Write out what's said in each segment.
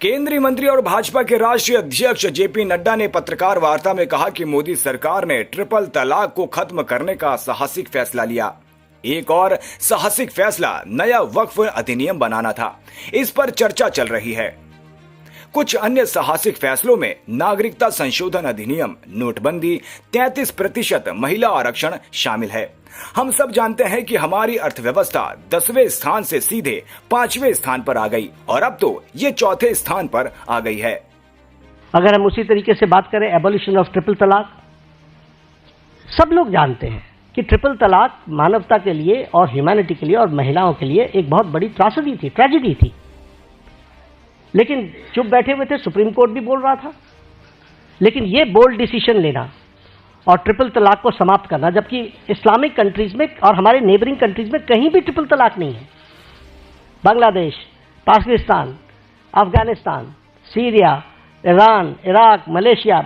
केंद्रीय मंत्री और भाजपा के राष्ट्रीय अध्यक्ष जेपी नड्डा ने पत्रकार वार्ता में कहा कि मोदी सरकार ने ट्रिपल तलाक को खत्म करने का साहसिक फैसला लिया। एक और साहसिक फैसला नया वक्फ अधिनियम बनाना था। इस पर चर्चा चल रही है। कुछ अन्य साहसिक फैसलों में नागरिकता संशोधन अधिनियम, नोटबंदी, 33% महिला आरक्षण शामिल है। हम सब जानते हैं कि हमारी अर्थव्यवस्था 10वें स्थान से सीधे 5वें स्थान पर आ गई और अब तो ये 4थे स्थान पर आ गई है। अगर हम उसी तरीके से बात करें एबॉलिशन ऑफ ट्रिपल तलाक, सब लोग जानते हैं कि ट्रिपल तलाक मानवता के लिए और ह्यूमैनिटी के लिए और महिलाओं के लिए एक बहुत बड़ी ट्रेजेडी थी। लेकिन चुप बैठे हुए थे, सुप्रीम कोर्ट भी बोल रहा था। लेकिन ये बोल्ड डिसीजन लेना और ट्रिपल तलाक को समाप्त करना, जबकि इस्लामिक कंट्रीज में और हमारे नेबरिंग कंट्रीज में कहीं भी ट्रिपल तलाक नहीं है। Bangladesh, Pakistan, Afghanistan, Syria, Iran, Iraq, Malaysia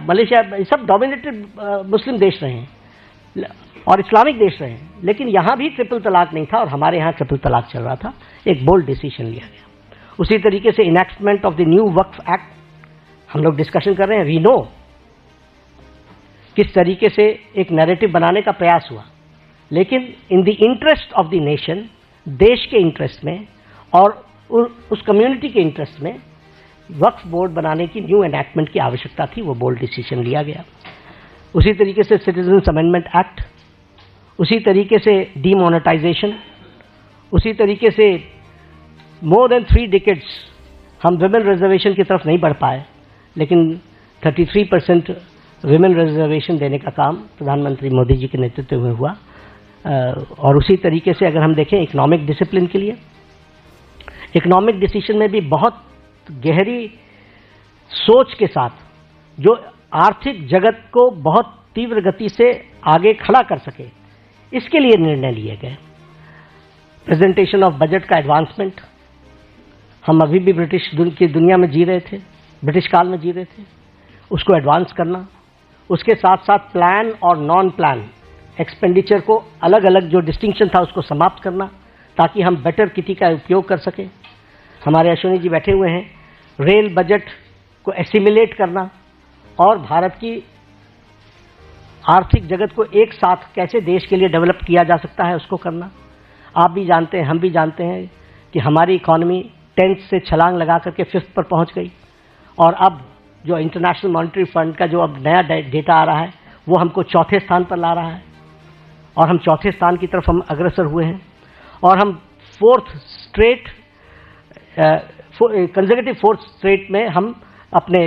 ये सब डोमिनेटेड मुस्लिम देश रहे हैं और इस्लामिक देश रहे हैं। लेकिन यहाँ भी ट्रिपल तलाक नहीं था और हमारे यहाँ ट्रिपल तलाक चल रहा था। एक बोल्ड डिसीजन लिया गया। उसी तरीके से enactment of the new Waqf act हम लोग डिस्कशन कर रहे हैं। वी नो किस तरीके से एक नैरेटिव बनाने का प्रयास हुआ, लेकिन in the interest of the nation, देश के इंटरेस्ट में और उस कम्युनिटी के इंटरेस्ट में वक्फ बोर्ड बनाने की न्यू एनैक्टमेंट की आवश्यकता थी। वो बोल्ड डिसीजन लिया गया। उसी तरीके से सिटीजन्स अमेंडमेंट एक्ट, उसी तरीके से डीमोनेटाइजेशन, उसी तरीके से मोर देन 3 डिकेड्स हम विमेन रिजर्वेशन की तरफ नहीं बढ़ पाए, लेकिन 33% विमेन रिजर्वेशन देने का काम प्रधानमंत्री मोदी जी के नेतृत्व में हुआ। और उसी तरीके से अगर हम देखें इकोनॉमिक डिसिप्लिन के लिए, इकोनॉमिक डिसीजन में भी बहुत गहरी सोच के साथ जो आर्थिक जगत को बहुत तीव्र गति से आगे खड़ा कर सके, इसके लिए निर्णय लिए गए। प्रेजेंटेशन ऑफ बजट का एडवांसमेंट, हम अभी भी ब्रिटिश की दुनिया में जी रहे थे, ब्रिटिश काल में जी रहे थे, उसको एडवांस करना। उसके साथ साथ प्लान और नॉन प्लान एक्सपेंडिचर को अलग अलग जो डिस्टिंक्शन था उसको समाप्त करना, ताकि हम बेटर किटी का उपयोग कर सकें। हमारे अश्विनी जी बैठे हुए हैं। रेल बजट को एसिमिलेट करना और भारत की आर्थिक जगत को एक साथ कैसे देश के लिए डेवलप किया जा सकता है उसको करना। आप भी जानते हैं, हम भी जानते हैं कि हमारी इकॉनमी 10th से छलांग लगा करके 5th पर पहुंच गई और अब जो इंटरनेशनल मॉनेटरी फंड का जो अब नया डेटा आ रहा है वो हमको 4थे स्थान पर ला रहा है और हम 4थे स्थान की तरफ हम अग्रसर हुए हैं। और हम 4th straight consecutive 4th straight में हम अपने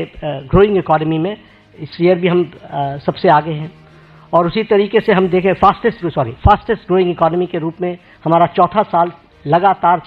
ग्रोइंग इकोनॉमी में इस ईयर भी हम सबसे आगे हैं। और उसी तरीके से हम देखें फास्टेस्ट ग्रोइंग इकोनॉमी के रूप में हमारा 4था साल लगातार